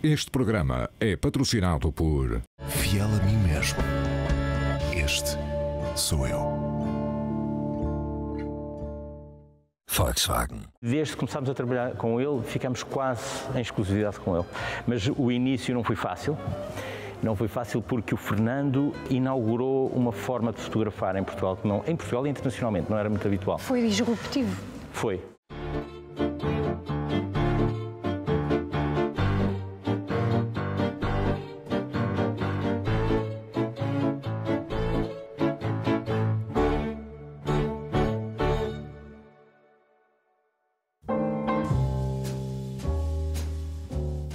Este programa é patrocinado por... Fiel a mim mesmo. Este sou eu. Volkswagen. Desde que começámos a trabalhar com ele, ficamos quase em exclusividade com ele. Mas o início não foi fácil. Não foi fácil porque o Fernando inaugurou uma forma de fotografar em Portugal que não, em Portugal e internacionalmente não era muito habitual. Foi disruptivo. Foi.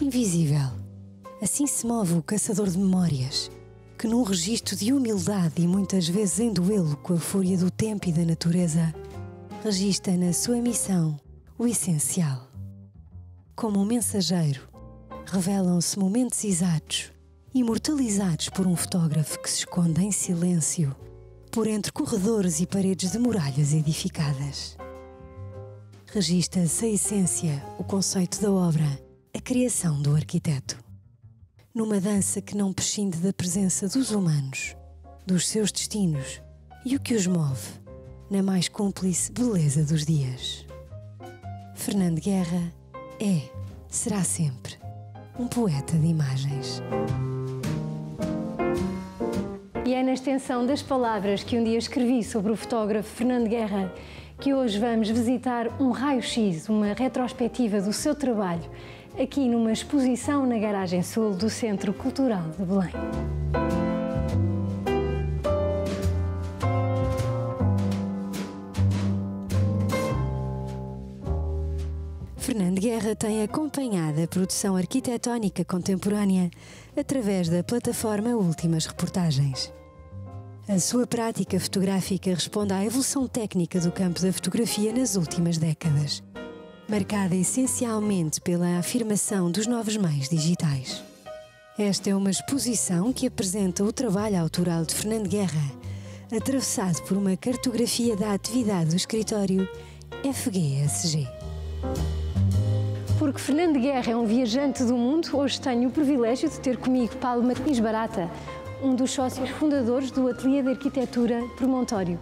Invisível. Assim se move o caçador de memórias, que num registro de humildade e muitas vezes em duelo com a fúria do tempo e da natureza, registra na sua missão o essencial. Como um mensageiro, revelam-se momentos exatos, imortalizados por um fotógrafo que se esconde em silêncio, por entre corredores e paredes de muralhas edificadas. Registra-se a essência, o conceito da obra, a criação do arquiteto. Numa dança que não prescinde da presença dos humanos, dos seus destinos e o que os move, na mais cúmplice beleza dos dias. Fernando Guerra será sempre, um poeta de imagens. E é na extensão das palavras que um dia escrevi sobre o fotógrafo Fernando Guerra que hoje vamos visitar um raio-x, uma retrospectiva do seu trabalho, aqui numa exposição na Garagem Sul do Centro Cultural de Belém. Fernando Guerra tem acompanhado a produção arquitetónica contemporânea através da plataforma Últimas Reportagens. A sua prática fotográfica responde à evolução técnica do campo da fotografia nas últimas décadas, marcada essencialmente pela afirmação dos novos meios digitais. Esta é uma exposição que apresenta o trabalho autoral de Fernando Guerra, atravessado por uma cartografia da atividade do escritório FGSG. Porque Fernando Guerra é um viajante do mundo, hoje tenho o privilégio de ter comigo Paulo Martins Barata, um dos sócios fundadores do Ateliê de Arquitetura Promontório.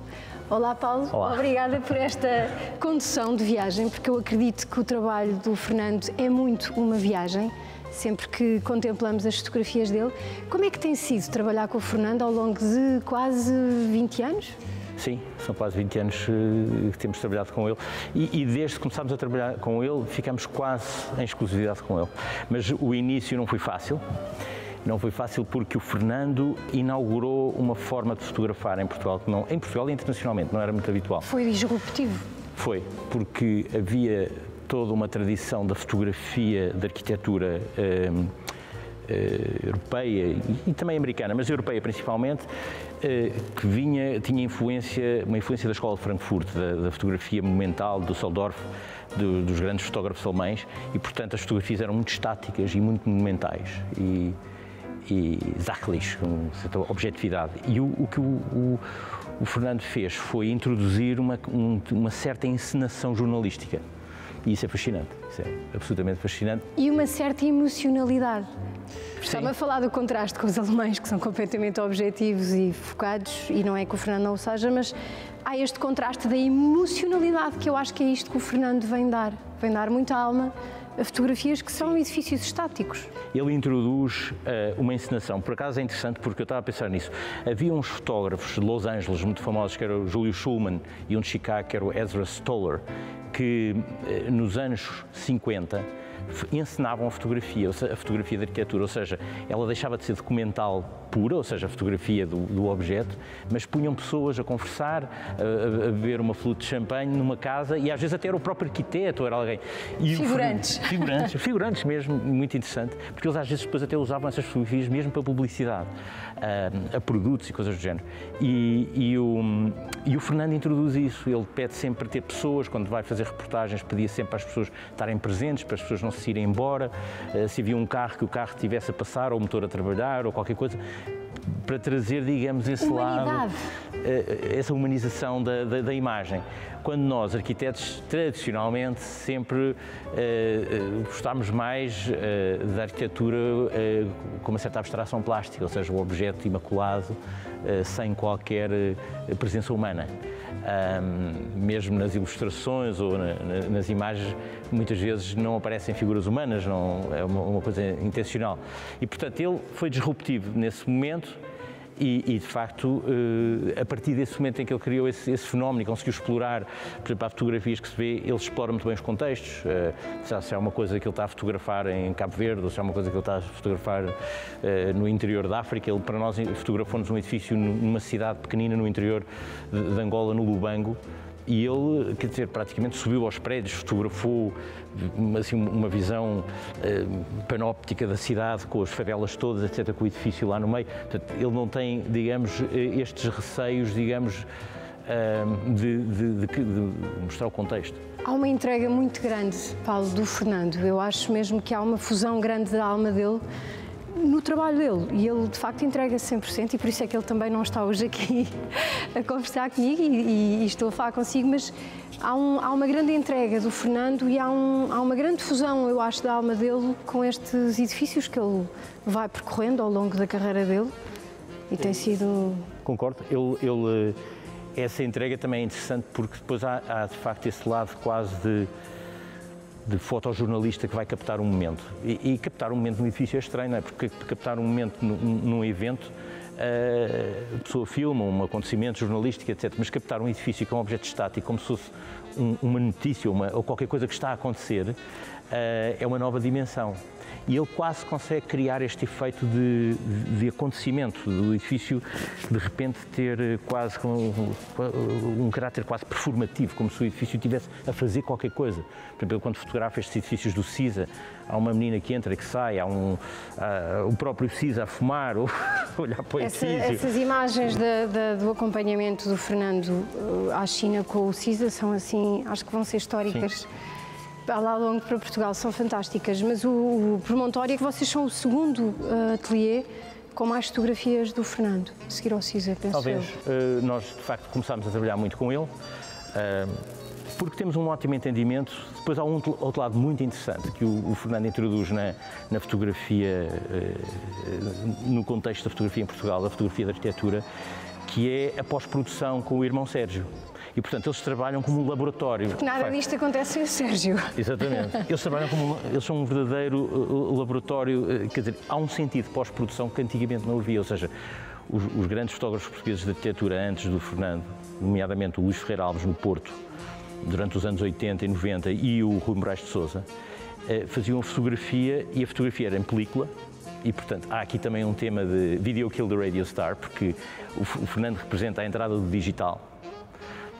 Olá, Paulo. Olá. Obrigada por esta condução de viagem, porque eu acredito que o trabalho do Fernando é muito uma viagem, sempre que contemplamos as fotografias dele. Como é que tem sido trabalhar com o Fernando ao longo de quase 20 anos? Sim, são quase 20 anos que temos trabalhado com ele e desde que começámos a trabalhar com ele, ficamos quase em exclusividade com ele. Mas o início não foi fácil. Não foi fácil porque o Fernando inaugurou uma forma de fotografar em Portugal que não, em Portugal e internacionalmente não era muito habitual. Foi disruptivo? Foi, porque havia toda uma tradição da fotografia de arquitetura europeia e também americana, mas europeia principalmente, que tinha uma influência da Escola de Frankfurt, da fotografia monumental, do Düsseldorf, dos grandes fotógrafos alemães, e portanto as fotografias eram muito estáticas e muito monumentais e sachlich, com certa objetividade. E o que o Fernando fez foi introduzir uma certa encenação jornalística. E isso é fascinante, isso é absolutamente fascinante. E uma certa emocionalidade. Estava a falar do contraste com os alemães, que são completamente objetivos e focados, e não é que o Fernando não o seja, mas há este contraste da emocionalidade, que eu acho que é isto que o Fernando vem dar. Vem dar muita alma a fotografias que são edifícios estáticos. Ele introduz uma encenação, por acaso é interessante porque eu estava a pensar nisso. Havia uns fotógrafos de Los Angeles muito famosos, que era o Julius Schulman, e um de Chicago, que era o Ezra Stoller, que nos anos 50 encenavam a fotografia de arquitetura, ou seja, ela deixava de ser documental pura, ou seja, a fotografia do objeto, mas punham pessoas a conversar, a beber uma flute de champanhe numa casa e às vezes até era o próprio arquiteto, ou era alguém. E figurantes mesmo, muito interessante, porque eles às vezes depois até usavam essas fotografias mesmo para publicidade, a produtos e coisas do género. E o Fernando introduz isso, ele pede sempre para ter pessoas, quando vai fazer reportagens, pedia sempre para as pessoas estarem presentes, para as pessoas não se irem embora, se havia um carro, que o carro estivesse a passar, ou o motor a trabalhar, ou qualquer coisa, para trazer, digamos, esse lado essa humanização da imagem. Quando nós, arquitetos, tradicionalmente sempre gostámos mais da arquitetura com uma certa abstração plástica, ou seja, o objeto imaculado, sem qualquer presença humana. Mesmo nas ilustrações ou nas imagens, muitas vezes não aparecem figuras humanas, não, é uma coisa intencional. E, portanto, ele foi disruptivo nesse momento. E, de facto, a partir desse momento em que ele criou esse fenómeno e conseguiu explorar, por exemplo, há fotografias que se vê, ele explora muito bem os contextos, se é uma coisa que ele está a fotografar em Cabo Verde ou se é uma coisa que ele está a fotografar no interior da África. Ele, para nós, fotografou-nos um edifício numa cidade pequenina no interior de Angola, no Lubango, e ele, quer dizer, praticamente subiu aos prédios, fotografou assim, uma visão panóptica da cidade, com as favelas todas, etc., com o edifício lá no meio. Portanto, ele não tem, digamos, estes receios, digamos, de mostrar o contexto. Há uma entrega muito grande, Paulo, do Fernando. Eu acho mesmo que há uma fusão grande da alma dele no trabalho dele, e ele de facto entrega 100%, e por isso é que ele também não está hoje aqui a conversar comigo e estou a falar consigo, mas há uma grande entrega do Fernando e há uma grande fusão, eu acho, da alma dele com estes edifícios que ele vai percorrendo ao longo da carreira dele, e tem sido... Concordo. Essa entrega também é interessante porque depois há de facto esse lado quase de fotojornalista que vai captar um momento. E captar um momento num edifício é estranho, não é? Porque captar um momento num evento, a pessoa filma um acontecimento jornalístico, etc. Mas captar um edifício com um objeto estático, como se fosse uma notícia ou qualquer coisa que está a acontecer, é uma nova dimensão. E ele quase consegue criar este efeito de acontecimento, do edifício de repente ter quase um caráter quase performativo, como se o edifício estivesse a fazer qualquer coisa. Por exemplo, quando fotografa estes edifícios do CISA, há uma menina que entra e que sai, há o próprio CISA a fumar ou olhar para o edifício. Essas imagens do acompanhamento do Fernando à China com o CISA são assim, acho que vão ser históricas. Sim. Lá longo para Portugal, são fantásticas, mas o promontório é que vocês são o segundo ateliê com mais fotografias do Fernando, a seguir ao CISA, penso. Talvez. Nós, de facto, começámos a trabalhar muito com ele, porque temos um ótimo entendimento. Depois há outro lado muito interessante que o Fernando introduz na fotografia, no contexto da fotografia em Portugal, da fotografia da arquitetura, que é a pós-produção com o irmão Sérgio. E, portanto, eles trabalham como um laboratório. Porque nada disto acontece sem o Sérgio. Exatamente. Eles trabalham eles são um verdadeiro laboratório, quer dizer, há um sentido de pós-produção que antigamente não havia, ou seja, os grandes fotógrafos portugueses de arquitetura antes do Fernando, nomeadamente o Luís Ferreira Alves no Porto, durante os anos 80 e 90, e o Rui Moraes de Sousa, faziam fotografia, e a fotografia era em película. E, portanto, há aqui também um tema de Video Kill the Radio Star, porque o Fernando representa a entrada do digital.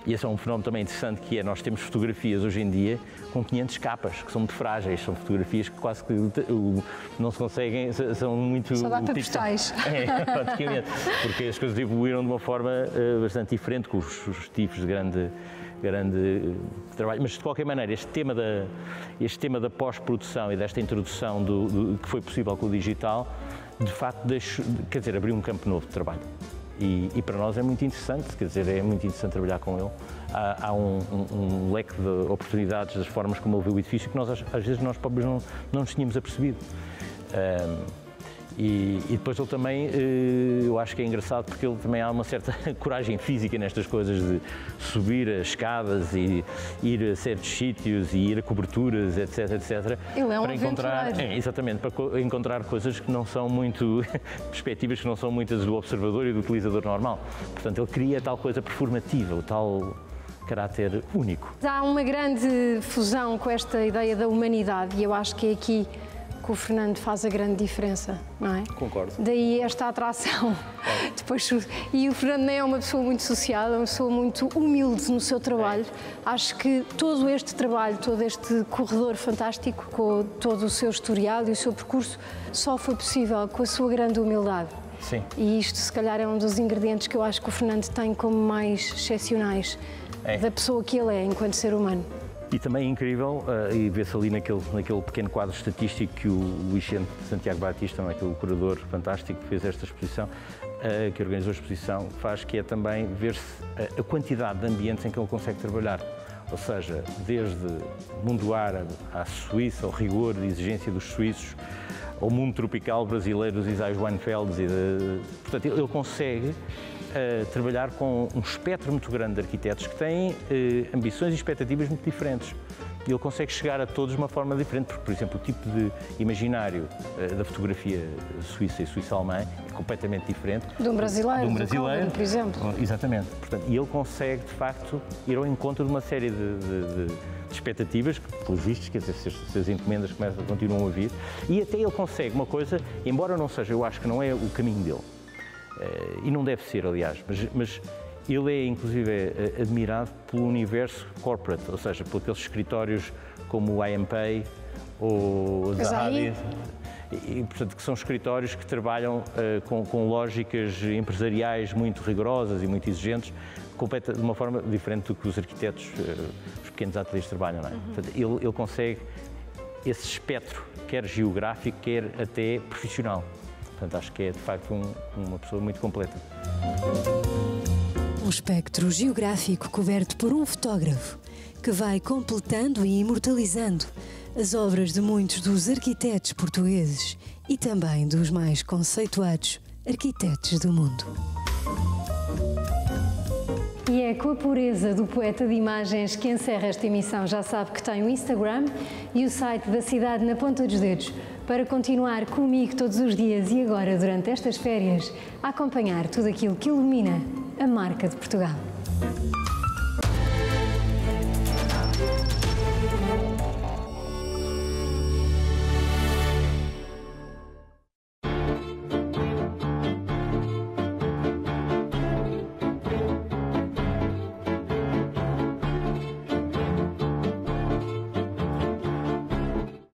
E esse é um fenómeno também interessante, que é, nós temos fotografias hoje em dia com 500 capas, que são muito frágeis, são fotografias que quase que não se conseguem, são muito... Só dá para postais. Praticamente, porque as coisas evoluíram de uma forma bastante diferente, com os tipos de grande trabalho. Mas, de qualquer maneira, este tema da pós-produção e desta introdução que foi possível com o digital, de facto, quer dizer, abriu um campo novo de trabalho. E para nós é muito interessante, quer dizer, é muito interessante trabalhar com ele. Há um leque de oportunidades, das formas como ele vê o edifício, que nós, às vezes, nós próprios não nos tínhamos apercebido. E depois ele também, eu acho que é engraçado, porque ele também há uma certa coragem física nestas coisas de subir as escadas e ir a certos sítios e ir a coberturas, etc, etc. Ele é um para encontrar, aventureiro. exatamente, para encontrar coisas que não são muito, perspectivas que não são muitas do observador e do utilizador normal. Portanto, ele cria tal coisa performativa, o tal caráter único. Há uma grande fusão com esta ideia da humanidade, e eu acho que é aqui que o Fernando faz a grande diferença, não é? Concordo. Daí esta atração. Depois, e o Fernando nem é uma pessoa muito social, é uma pessoa muito humilde no seu trabalho. Acho que todo este trabalho, todo este corredor fantástico, com todo o seu historial e o seu percurso, só foi possível com a sua grande humildade. Sim. E isto, se calhar, é um dos ingredientes que eu acho que o Fernando tem como mais excepcionais da pessoa que ele é enquanto ser humano. E também é incrível, e vê-se ali naquele pequeno quadro estatístico que o Vicente Santiago Batista, não é, que é o curador fantástico que fez esta exposição, que organizou a exposição, faz, que é também ver-se a quantidade de ambientes em que ele consegue trabalhar. Ou seja, desde o mundo árabe à Suíça, ao rigor de exigência dos suíços, ao mundo tropical brasileiro dos Isaias Weinfelds. Portanto, ele consegue trabalhar com um espectro muito grande de arquitetos que têm ambições e expectativas muito diferentes. E ele consegue chegar a todos de uma forma diferente, porque, por exemplo, o tipo de imaginário da fotografia suíça e suíça-alemã é completamente diferente. De um brasileiro, por exemplo. Exatamente. Portanto, e ele consegue, de facto, ir ao encontro de uma série de expectativas, que, pelos vistos, quer dizer, se as encomendas continuam a vir, e até ele consegue uma coisa, embora não seja, eu acho que não é o caminho dele, e não deve ser, aliás, mas ele é, inclusive, admirado pelo universo corporate, ou seja, por aqueles escritórios como o IMP ou o Zaha, e, portanto, que são escritórios que trabalham com lógicas empresariais muito rigorosas e muito exigentes, de uma forma diferente do que os arquitetos, os pequenos ateliês trabalham, não é? Portanto, ele consegue esse espectro, quer geográfico, quer até profissional. Portanto, acho que é, de facto, uma pessoa muito completa. Um espectro geográfico coberto por um fotógrafo que vai completando e imortalizando as obras de muitos dos arquitetos portugueses e também dos mais conceituados arquitetos do mundo. E é com a pureza do poeta de imagens que encerra esta emissão. Já sabe que tem o Instagram e o site da Cidade na Ponta dos Dedos para continuar comigo todos os dias e agora, durante estas férias, a acompanhar tudo aquilo que ilumina a marca de Portugal.